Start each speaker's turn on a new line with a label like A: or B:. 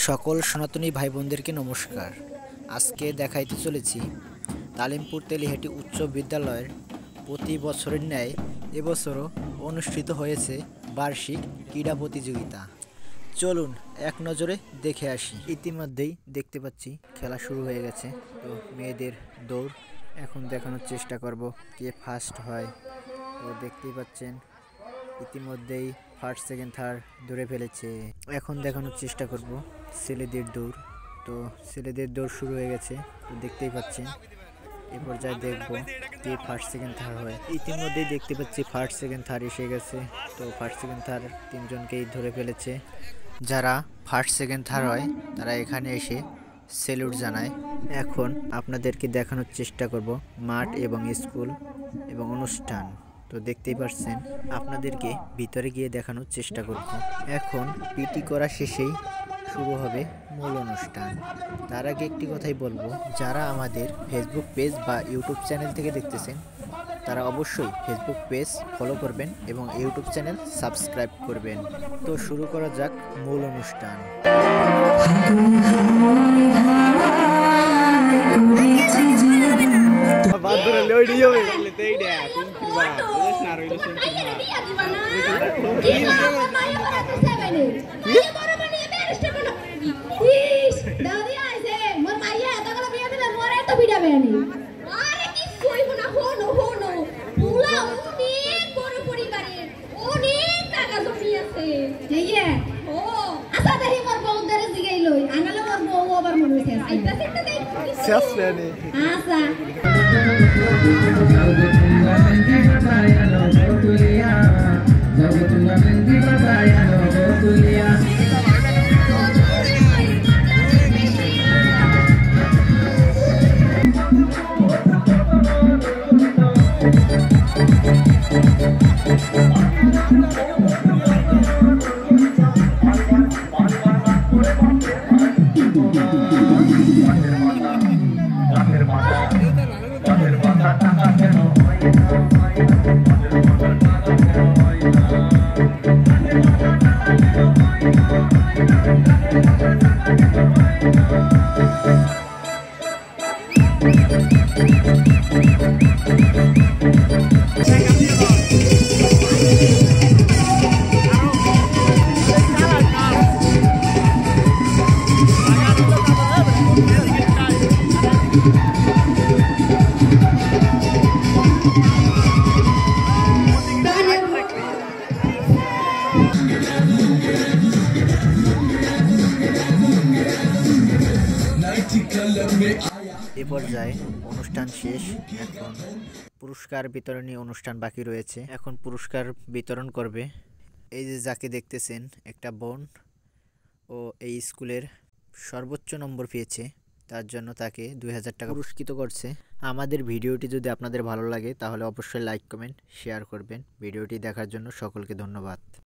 A: সকল সনাতনী ভাই বোনদেরকে নমস্কার। আজকে দেখাইতে চলেছি তালিমপুর তেলিহাটি উচ্চ বিদ্যালয়ের প্রতি বছরের ন্যায় এবছরও অনুষ্ঠিত হয়েছে বার্ষিক ক্রীড়া প্রতিযোগিতা। চলুন এক নজরে দেখে আসি। ইতিমধ্যেই দেখতে পাচ্ছি খেলা শুরু হয়ে গেছে। তো মেয়েদের দৌড় এখন দেখানোর চেষ্টা করব কে ফার্স্ট হয়। তো দেখতেই পাচ্ছেন ইতিমধ্যেই ফার্স্ট সেকেন্ড থার্ড দৌড়ে ফেলেছে। এখন দেখানোর চেষ্টা করব ছেলেদের দৌড়। তো ছেলেদের দৌড় শুরু হয়ে গেছে। তো দেখতেই পাচ্ছেন এ পর্যায়ে দেখব কে ফার্স্ট সেকেন্ড থার্ড হয়। ইতিমধ্যেই দেখতে পাচ্ছি ফার্স্ট সেকেন্ড থার্ড এসে গেছে। তো ফার্স্ট সেকেন্ড থার্ড তিনজনকেই ধরে ফেলেছে। যারা ফার্স্ট সেকেন্ড থার্ড হয় তারা এখানে এসে স্যালুট জানায়। এখন আপনাদেরকে দেখানোর চেষ্টা করব মাঠ এবং স্কুল এবং অনুষ্ঠান। তো দেখতেই পাচ্ছেন আপনাদেরকে ভিতরে গিয়ে দেখানোর চেষ্টা করব। এখন পিটি করা শেষেই শুরু হবে মূল অনুষ্ঠান। তার আগে একটি কথাই বলবো, যারা আমাদের ফেসবুক পেজ বা ইউটিউব চ্যানেল থেকে দেখতেছেন তারা অবশ্যই ফেসবুক পেজ ফলো করবেন এবং ইউটিউব চ্যানেল সাবস্ক্রাইব করবেন। তো শুরু করা যাক মূল অনুষ্ঠান। এ পর্যায়ে অনুষ্ঠান শেষ। এখন পুরস্কার বিতরণী অনুষ্ঠান বাকি রয়েছে। এখন পুরস্কার বিতরণ করবে। এই যে যাকে দেখতেছেন একটা বোন, ও এই স্কুলের সর্বোচ্চ নম্বর পেয়েছে, তার জন্য তাকে 2000 টাকা পুরস্কৃত করছে। আমাদের ভিডিওটি যদি আপনাদের ভালো লাগে তাহলে অবশ্যই লাইক কমেন্ট শেয়ার করবেন। ভিডিওটি দেখার জন্য সকলকে ধন্যবাদ।